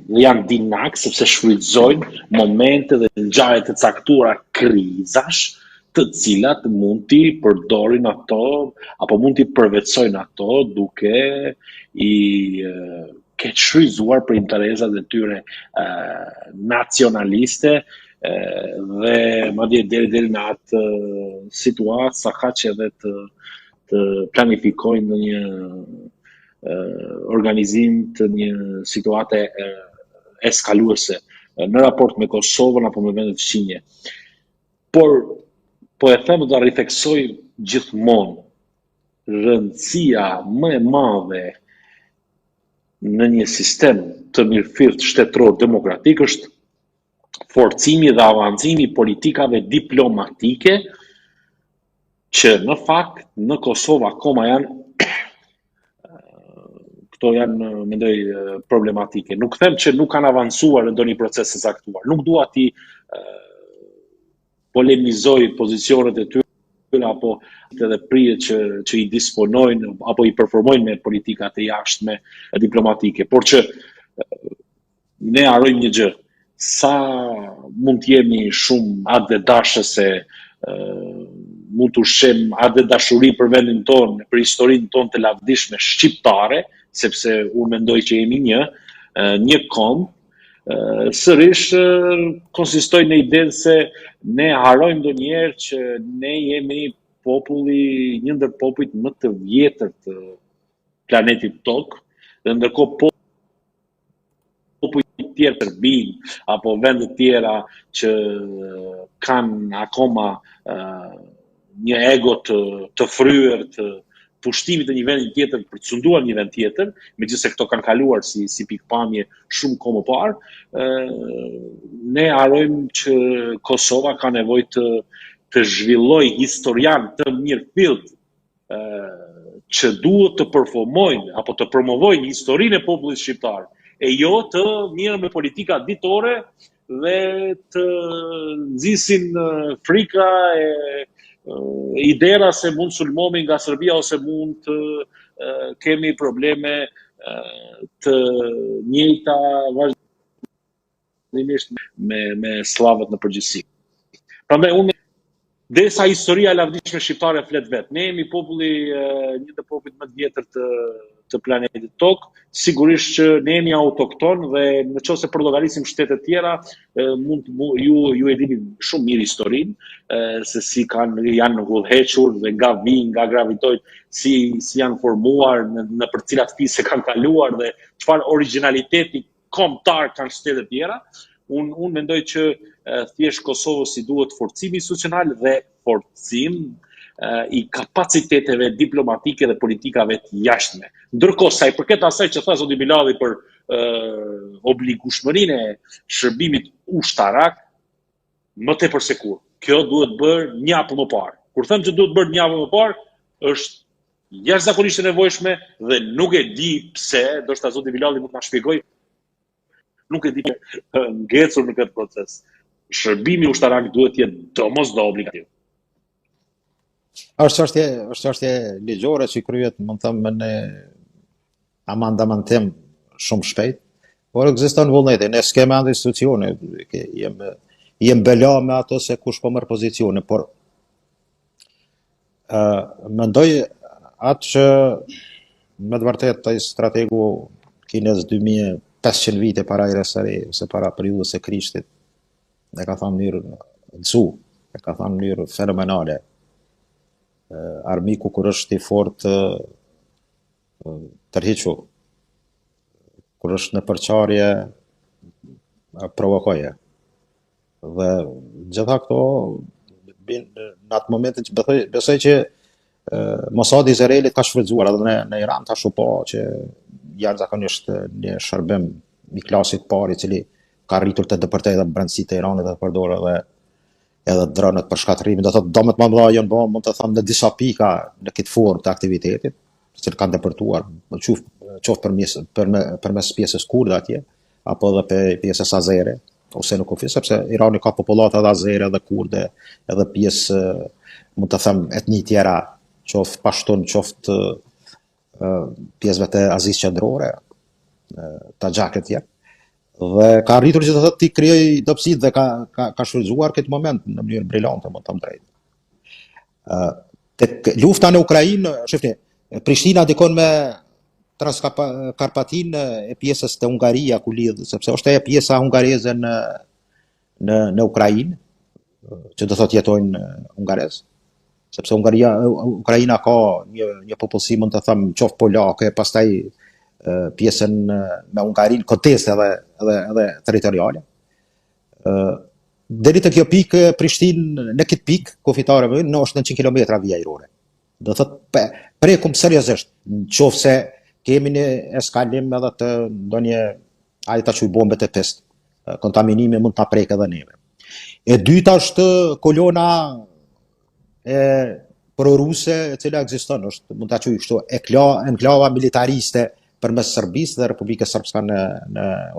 Dhe janë dinak sepse shfrytëzojnë momente dhe ngjarje të caktuara krizash, të cilat mund t'i përdorin ato apo mund t'i përvetësojnë ato duke i keqshfrytzuar për interesat e tyre nacionaliste dhe madje deri në atë situatë sa kaq edhe të planifikojnë në një organizim të një situate eskaluese në raport me Kosovën apo me vendet fqinje. Por po e them do ritheksoj gjithmonë rëndësia më e madhe në një sistem të mirëfillt shtetëror demokratik është forcimi dhe avancimi i politikave diplomatike që në fakt në Kosovë akoma këto janë mendoj problematike. Nuk them që nuk kanë avancuar në ndonjë proces të caktuar. Nuk dua ti polemizoj pozicionet e tyre apo edhe prijet që i disponojnë apo i performojnë me politikat e jashtme diplomatike, por që ne harrojmë një gjë, sa mund të jemi shumë adedashëse, mund të ushqem adedashuri për vendin tonë, për historinë tonë të lavdishme shqiptare, sepse unë mendoj që jemi një kom, sërish konsistoj në idenë se ne harrojmë ndonjëherë që ne jemi një ndër popujt më të vjetër të planetit Tokë, dhe ndërkohë popujt tjerë Serbin apo vende tjera që kanë akoma një ego të fryer të pushtimit të një vendi tjetër për të sunduar një vend tjetër, megjithëse këto kanë kaluar si pikpamje shumë kohë më parë, ne harrojmë që Kosova ka nevojë të zhvillojë historian të mirëfillt që duhet të performojnë apo të promovojnë historinë e popullit shqiptar, e jo të mirë me politika ditore dhe të nxisin frika idera se mund sulmomi nga Serbia ose mund të kemi probleme të njëjta vazhdimisht me slavët në përgjithësi. Prandaj unë derisa historia e lavdishme shqiptare flet vet. Ne jemi një ndër popujt më të vjetër të planetit Tokë, sigurisht që ne jemi autokton dhe nëse përllogarisim shtete tjera, ju e dini shumë mirë historinë, se si janë udhëhequr dhe nga gravitojnë, si janë formuar, në për cilat fise kanë kaluar dhe çfarë origjinaliteti kombëtar kanë shtetet tjera. Unë mendoj që thjesht Kosovës i duhet forcim institucional dhe forcim i kapaciteteve diplomatike dhe politikave të jashtme. Ndërkohë sa i përket asaj që tha zoti Bilali për obligueshmërinë e shërbimit ushtarak, më tepër se kur. Kjo duhet bërë një hap më parë. Kur them që duhet bërë një hap më parë, është jashtëzakonisht e nevojshme dhe nuk e di pse, ndoshta zoti Bilali mund ta shpjegoj, nuk e di ngecur në këtë proces. Shërbimi ushtarak duhet të jetë domosdoshmë obligativ. është çështje ligjore që kryhet, mund të them, në amandamentim shumë shpejt, por ekziston vullneti, ne s'kemë ende institucione, jem bela me ato se kush po merr pozicione, por mendoj atë që me të vërtetë ai strategu kinez 2500 vite para erës së re, ose para periudhës së Krishtit, e ka thënë mënyrë e ka thënë mënyrë fenomenale. Armiku kur është i fortë tërhiqu, kur është në përçarje provokoje. Dhe gjitha këto në atë momentin që besoj që Mosadi Izraelit ka shfrytzuar edhe në Iran tash po që jashtëzakonisht një shërbim i klasit parë i cili ka rritur të depërtetë brendësitë e Iranit dhe përdor edhe dronët për shkatërimin, do të thotë domet më mëdha janë bërë, mund të them, në disa pika në këtë formë të aktivitetit, që kanë depërtuar, qoftë përmes pjesës kurde atje, apo edhe pjesës azere, ose në kufi, sepse Irani ka popullata edhe azere, edhe kurde, edhe pjesë, mund të them, etni tjera, qoftë pashtun, qoftë pjesëve të Azisë Qendrore, Taxhak e tjerë. Dhe ka arritur që të thotë ti krijoj dobësi dhe ka shfrytzuar këtë moment në mënyrë brillante, mund të them drejt. Tek lufta në Ukrainë, shifni, Prishtina dikon me Transkarpatin e pjesës të Hungaria ku lidh, sepse është ajo pjesa hungareze në Ukrainë, që do thotë jetojnë hungarez, sepse Ukraina ka një popullsi, mund të them, qoftë polake, pastaj pjesën me Hungarinë, konteste edhe territoriale. Deri te kjo pikë, Prishtinë në këtë pikë kufitare më në është 900 kilometra vija ajrore. Do thotë prekum seriozisht, nëse kemi një eskalim edhe të ndonjë hajde ta quaj bombe të pest, kontaminimi mund ta prek edhe neve. E dyta është kolona e proruse e cila ekziston, është mund ta quaj kështu enklava militariste përmes Serbisë dhe Republikës Srpske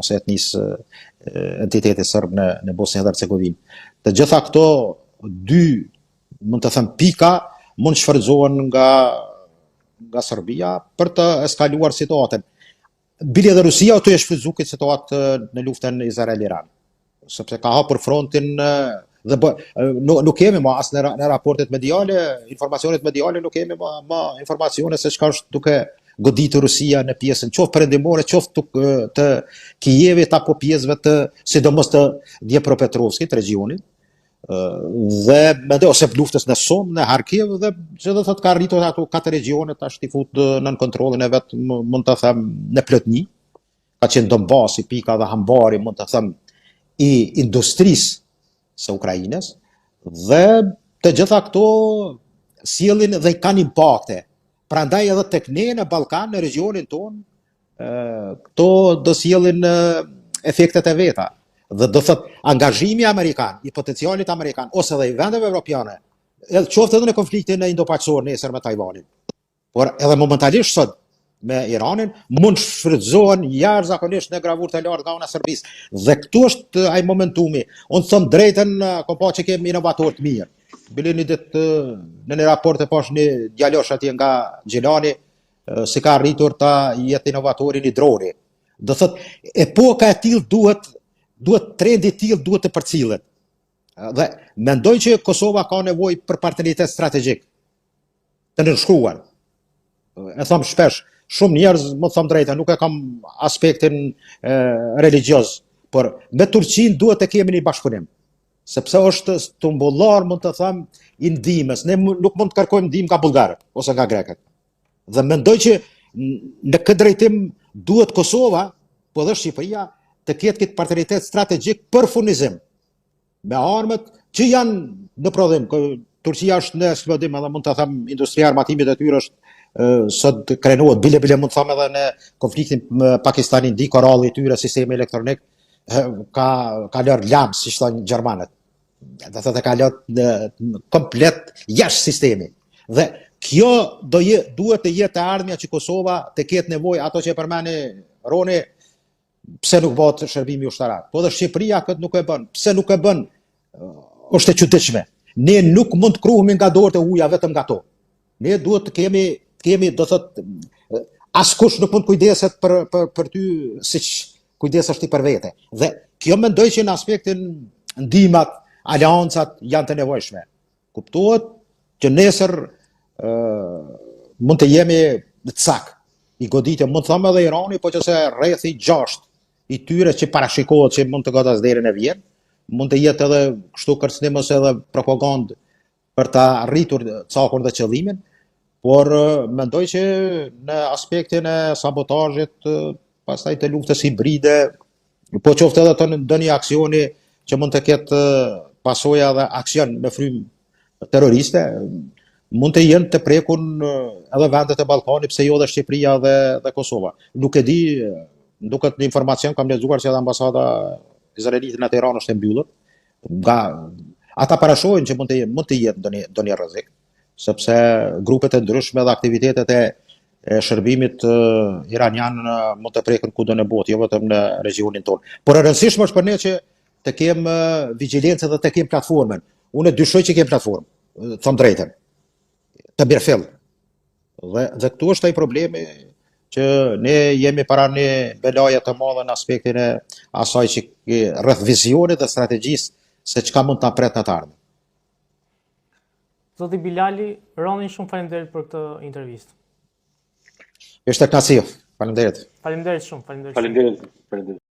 ose etnisë entitetit serb në Bosnjë dhe Hercegovinë. Të gjitha këto dy, mund të them, pika mund shfrytëzohen nga Serbia për të eskaluar situatën. Bile dhe Rusia të shfrytëzu këtë situatë në luftën Izrael-Iran, sepse ka hapur frontin dhe nuk kemi më as në raportet mediale, informacionet mediale, nuk kemi më informacione se çka është duke goditur Rusia në pjesën qoftë perëndimore, qoftë të Kijevit apo pjesëve të sidomos të Dnjepropetrovskit regionit. Dhe mendoj ose luftës në Sum, në Kharkiv, dhe që do thotë ka arritur ato 4 regione tash i fut nën kontrollin e vet, mund të them, në plotni. Ka qenë Donbasi, pika dhe hambari, mund të them, i industrisë së Ukrainës, dhe të gjitha këto sjellin dhe kanë impakte. Prandaj edhe tek ne në Ballkan, në regionin ton, këto do sjellin efektet e veta. Dhe do thot angazhimi amerikan, i potencialit amerikan, ose dhe i vendeve evropiane, qoftë edhe në konfliktin e Indo-Paqësor nesër me Tajvanin, por edhe momentalisht sot me Iranin, mund shfrytëzohen jashtëzakonisht në gravur të lartë nga ana e Serbisë. Dhe këtu është ai momentumi. Unë them drejtën, kompa që kemi inovator të mirë. Bile një ditë në një raport e pash një djalosh atje nga Gjelani, si ka arritur ta jetë inovatori një droni. Do thot, epoka e tillë duhet trendi i tillë duhet të përcillet. Dhe mendoj që Kosova ka nevojë për partneritet strategjik të nënshkruar. E them shpesh, shumë njerëz, më them drejta, nuk e kam aspektin religjioz, por me Turqinë duhet të kemi një bashkëpunim, sepse është tumbullar, mund të them, i ndihmës. Ne nuk mund të kërkojmë ndihmë nga bullgarët ose nga grekët. Dhe mendoj që në këtë drejtim duhet Kosova, po dhe Shqipëria, të ketë këtë partneritet strategjik për furnizim me armët që janë në prodhim. Turqia është në eksplodim, edhe mund të them industria armatimit e tyre është sot krenohet bile mund të them edhe në konfliktin me Pakistanin, di koralli i tyre, sistemi elektronik ka lërë lamë, si thonë gjermanët. Do thotë ka lërë komplet jashtë sistemi. Dhe kjo duhet të jetë e ardhmja që Kosova të ketë nevojë, ato që e përmeni Roni, pse nuk bëhet shërbimi ushtarak. Po dhe Shqipëria këtë nuk e bën. Pse nuk e bën? Është e çuditshme. Ne nuk mund të kruhemi nga dorët e huaja vetëm nga to. Ne duhet të kemi, do thotë, askush nuk mund kujdeset për ty siç kujdesesh ti për vete. Dhe kjo mendoj që në aspektin ndihmat, aleancat janë të nevojshme. Kuptohet që nesër mund të jemi në cak. I goditje mund të thamë edhe Irani, po që se rrethi 6 i tyre që parashikohet që mund të godas derën e vjen, mund të jetë edhe kështu kërcënim ose edhe propagandë për ta arritur cakun dhe qëllimin, por mendoj që në aspektin e sabotazhit, pastaj të luftës hibride, po qoftë edhe të ndonjë aksioni që mund të ketë pasoja dhe aksion me frymë terroriste, mund të jenë të prekun edhe vendet e Ballkanit, pse jo dhe Shqipëria dhe Kosova. Nuk e di, duket në informacion kam lexuar se edhe ambasada izraelite në Tiranë është e mbyllur. Ata parashojnë që mund të jetë ndonjë rrezik, sepse grupet e ndryshme dhe aktivitetet e shërbimit iranian mund të prekën kudo në botë, jo vetëm në regionin tonë. Por e rëndësishme është për ne që të kem vigjilencë dhe të kem platformën. Unë dyshoj që kem platformë, thëmë drejtën, të birfill. Dhe këtu është ai problemi që ne jemi para një belaje të madhe në aspektin e asaj që rreth vizionit dhe strategjisë se çka mund ta pret në të ardhmen. Zoti Bilali, Ronin, shumë faleminderit për këtë intervistë. Ishte kënaqësi. Faleminderit. Faleminderit shumë, faleminderit. Faleminderit.